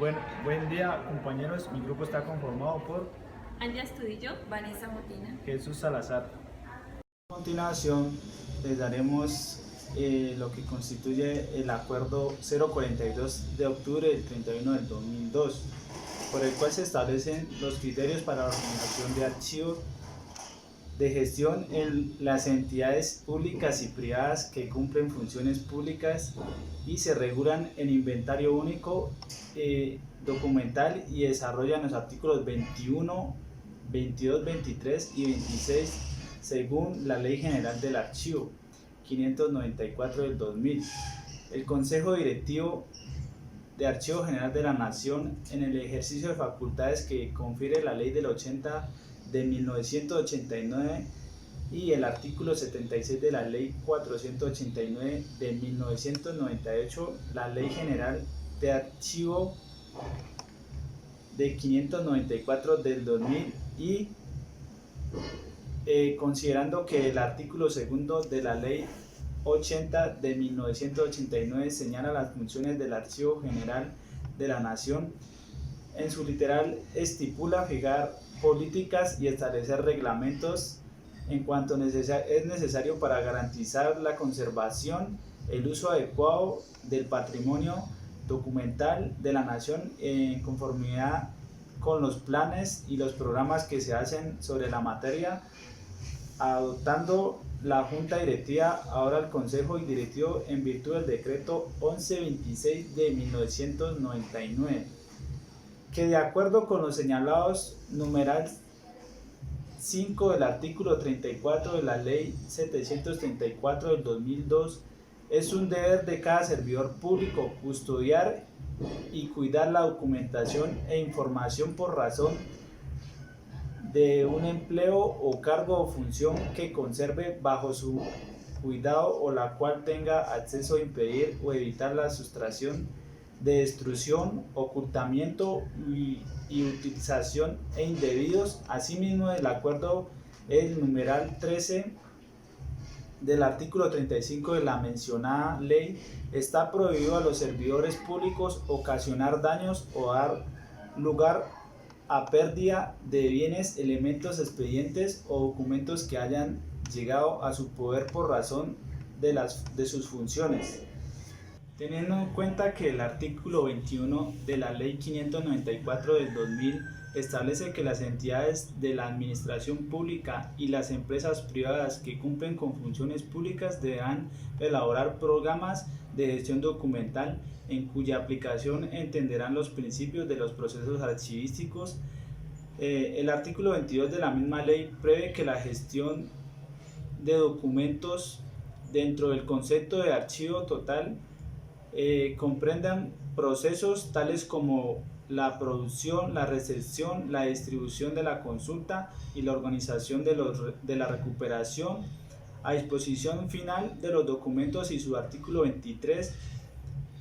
Buen día, compañeros. Mi grupo está conformado por Anja Estudillo, Vanessa Motina. Jesús Salazar. A continuación, les daremos lo que constituye el Acuerdo 042 de octubre del 31 del 2002, por el cual se establecen los criterios para la organización de archivos de gestión en las entidades públicas y privadas que cumplen funciones públicas y se regulan en inventario único documental y desarrollan los artículos 21, 22, 23 y 26 según la Ley General del Archivo 594 del 2000. El Consejo Directivo de Archivo General de la Nación, en el ejercicio de facultades que confiere la Ley del 80 de 1989 y el artículo 76 de la Ley 489 de 1998, la Ley General de Archivo de 594 del 2000 y considerando que el artículo segundo de la Ley 80 de 1989 señala las funciones del Archivo General de la Nación, en su literal estipula fijar políticas y establecer reglamentos en cuanto es necesario para garantizar la conservación, el uso adecuado del patrimonio documental de la Nación en conformidad con los planes y los programas que se hacen sobre la materia, adoptando la Junta Directiva, ahora el Consejo Directivo, en virtud del Decreto 1126 de 1999, que de acuerdo con los señalados numeral 5 del artículo 34 de la Ley 734 del 2002, es un deber de cada servidor público custodiar y cuidar la documentación e información por razón de un empleo o cargo o función que conserve bajo su cuidado o la cual tenga acceso a impedir o evitar la sustracción, de destrucción, ocultamiento y utilización indebidos. Asimismo, el acuerdo, el numeral 13 del artículo 35 de la mencionada ley, está prohibido a los servidores públicos ocasionar daños o dar lugar a pérdida de bienes, elementos, expedientes o documentos que hayan llegado a su poder por razón de sus funciones. Teniendo en cuenta que el artículo 21 de la Ley 594 del 2000 establece que las entidades de la administración pública y las empresas privadas que cumplen con funciones públicas deberán elaborar programas de gestión documental en cuya aplicación entenderán los principios de los procesos archivísticos. El artículo 22 de la misma ley prevé que la gestión de documentos dentro del concepto de archivo total comprendan procesos tales como la producción, la recepción, la distribución de la consulta y la organización de la recuperación a disposición final de los documentos, y su artículo 23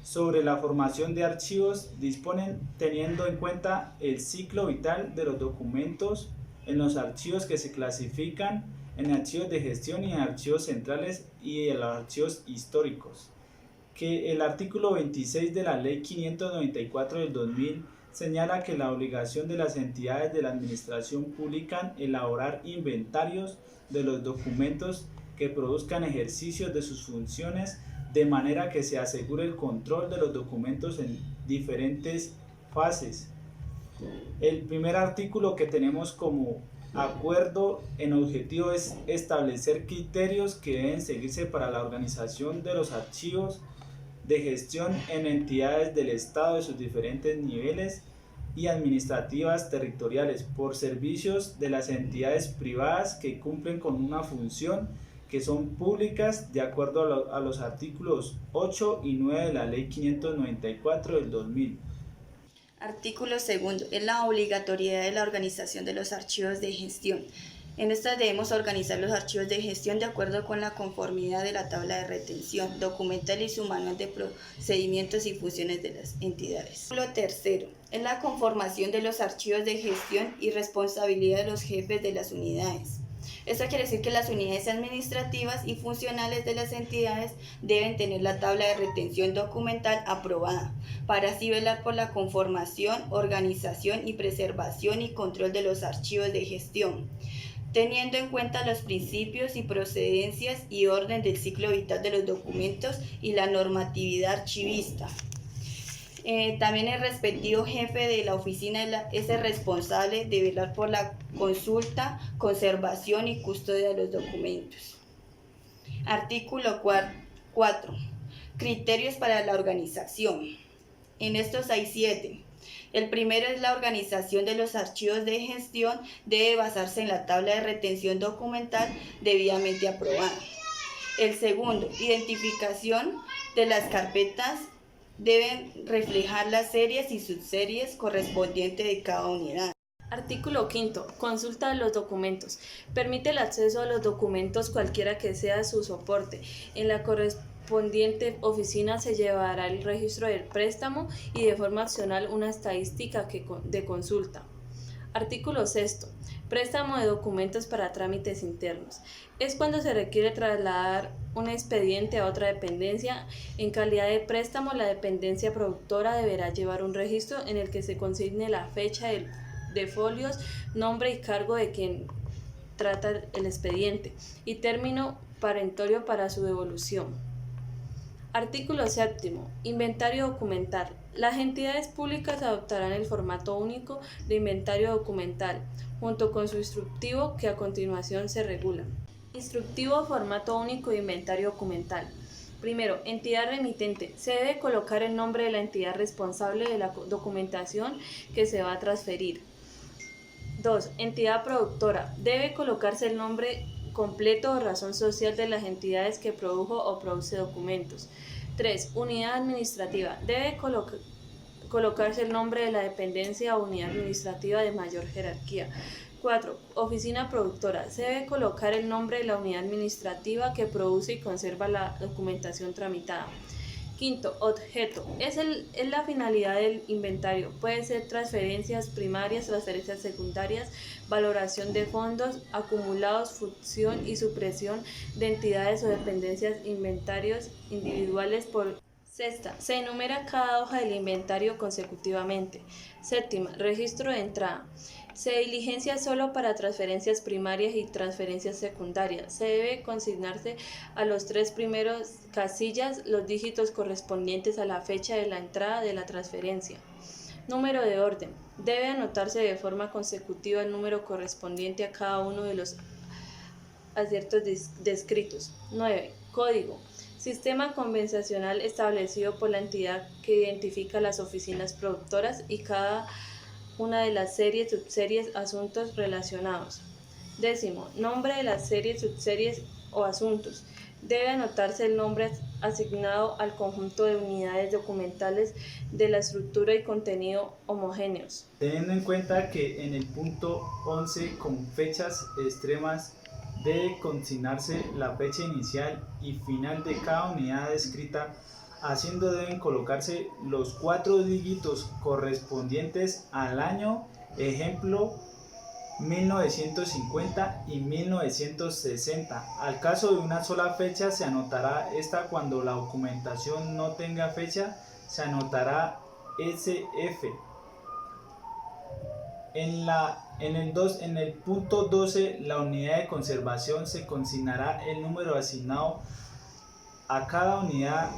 sobre la formación de archivos disponen teniendo en cuenta el ciclo vital de los documentos en los archivos que se clasifican en archivos de gestión y en archivos centrales y en los archivos históricos. Que el artículo 26 de la Ley 594 del 2000 señala que la obligación de las entidades de la administración pública elaborar inventarios de los documentos que produzcan ejercicios de sus funciones, de manera que se asegure el control de los documentos en diferentes fases. El primer artículo que tenemos como acuerdo en objetivo es establecer criterios que deben seguirse para la organización de los archivos de gestión en entidades del Estado de sus diferentes niveles y administrativas territoriales por servicios de las entidades privadas que cumplen con una función que son públicas de acuerdo a los artículos 8 y 9 de la Ley 594 del 2000. Artículo segundo. Es la obligatoriedad de la organización de los archivos de gestión. En esta debemos organizar los archivos de gestión de acuerdo con la conformidad de la tabla de retención documental y su manual de procedimientos y funciones de las entidades. Artículo tercero. Es la conformación de los archivos de gestión y responsabilidad de los jefes de las unidades. Esto quiere decir que las unidades administrativas y funcionales de las entidades deben tener la tabla de retención documental aprobada, para así velar por la conformación, organización y preservación y control de los archivos de gestión, teniendo en cuenta los principios y procedencias y orden del ciclo vital de los documentos y la normatividad archivista. También el respectivo jefe de la oficina es el responsable de velar por la consulta, conservación y custodia de los documentos. Artículo 4. Criterios para la organización. En estos hay 7. El primero es la organización de los archivos de gestión debe basarse en la tabla de retención documental debidamente aprobada. El segundo, identificación de las carpetas deben reflejar las series y subseries correspondientes de cada unidad. Artículo 5. Consulta de los documentos. Permite el acceso a los documentos cualquiera que sea su soporte. En la correspondiente oficina se llevará el registro del préstamo y de forma opcional una estadística de consulta. Artículo 6. Préstamo de documentos para trámites internos. Es cuando se requiere trasladar un expediente a otra dependencia. En calidad de préstamo, la dependencia productora deberá llevar un registro en el que se consigne la fecha de folios, nombre y cargo de quien trata el expediente y término perentorio para su devolución. Artículo 7. Inventario documental. Las entidades públicas adoptarán el formato único de inventario documental, junto con su instructivo que a continuación se regula. Instructivo formato único de inventario documental. Primero, entidad remitente. Se debe colocar el nombre de la entidad responsable de la documentación que se va a transferir. 2. Entidad productora. Debe colocarse el nombre completo o razón social de las entidades que produjo o produce documentos. 3. Unidad administrativa. Debe colocarse el nombre de la dependencia o unidad administrativa de mayor jerarquía. 4. Oficina productora. Se debe colocar el nombre de la unidad administrativa que produce y conserva la documentación tramitada. 5. Objeto. Es la finalidad del inventario. Puede ser transferencias primarias, transferencias secundarias, valoración de fondos, acumulados, fusión y supresión de entidades o dependencias, inventarios individuales por... Sexta, se enumera cada hoja del inventario consecutivamente. Séptima, registro de entrada. Se diligencia solo para transferencias primarias y transferencias secundarias. Se debe consignarse a los 3 primeros casillas los dígitos correspondientes a la fecha de la entrada de la transferencia. Número de orden. Debe anotarse de forma consecutiva el número correspondiente a cada uno de los aciertos descritos. 9. Código. Sistema convencional establecido por la entidad que identifica las oficinas productoras y cada una de las series, subseries, asuntos relacionados. 10. Nombre de las series, subseries o asuntos. Debe anotarse el nombre asignado al conjunto de unidades documentales de la estructura y contenido homogéneos. Teniendo en cuenta que en el punto 11 con fechas extremas debe consignarse la fecha inicial y final de cada unidad escrita, haciendo deben colocarse los 4 dígitos correspondientes al año, ejemplo 1950 y 1960. Al caso de una sola fecha se anotará esta. Cuando la documentación no tenga fecha se anotará SF. En el punto 12, la unidad de conservación se consignará el número asignado a cada unidad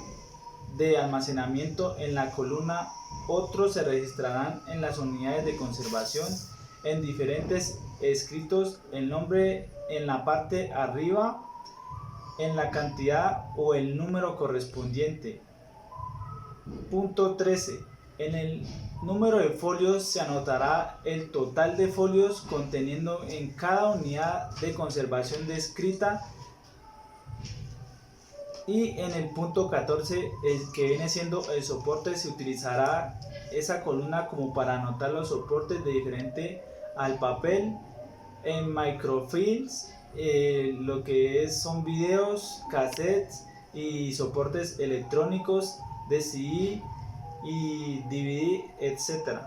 de almacenamiento. En la columna otros se registrarán en las unidades de conservación en diferentes escritos el nombre en la parte arriba, en la cantidad o el número correspondiente. Punto 13. En el número de folios se anotará el total de folios conteniendo en cada unidad de conservación descrita. Y en el punto 14, el que viene siendo el soporte, se utilizará esa columna como para anotar los soportes de diferente al papel. En microfilms, lo que son videos, cassettes y soportes electrónicos de CD y DVD, etc.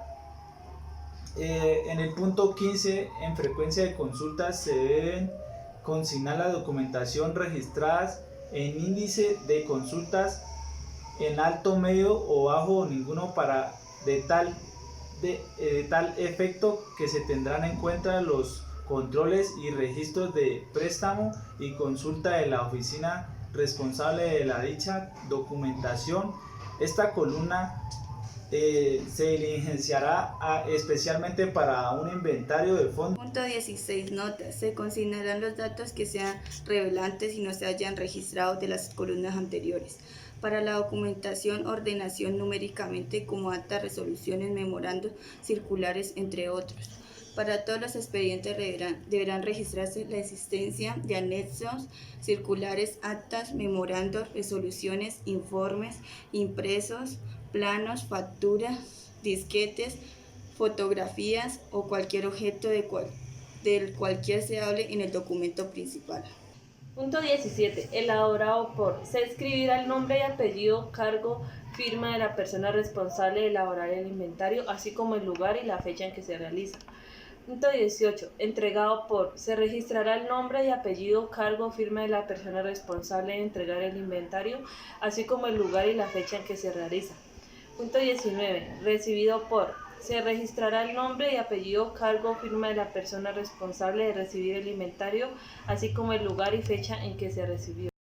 En el punto 15, en frecuencia de consultas se deben consignar la documentación registradas en índice de consultas en alto, medio o bajo o ninguno para de tal efecto que se tendrán en cuenta los controles y registros de préstamo y consulta de la oficina responsable de la dicha documentación. Esta columna se diligenciará especialmente para un inventario de fondos. Punto 16. Notas. Se consignarán los datos que sean revelantes y no se hayan registrado de las columnas anteriores. Para la documentación, ordenación numéricamente como actas, resoluciones, memorandos, circulares, entre otros. Para todos los expedientes deberán registrarse la existencia de anexos, circulares, actas, memorandos, resoluciones, informes, impresos, planos, facturas, disquetes, fotografías o cualquier objeto del cualquier se hable en el documento principal. Punto 17. Elaborado por. Se escribirá el nombre y apellido, cargo, firma de la persona responsable de elaborar el inventario, así como el lugar y la fecha en que se realiza. Punto 18. Entregado por. Se registrará el nombre y apellido, cargo, firma de la persona responsable de entregar el inventario, así como el lugar y la fecha en que se realiza. Punto 19. Recibido por. Se registrará el nombre y apellido, cargo, firma de la persona responsable de recibir el inventario, así como el lugar y fecha en que se recibió.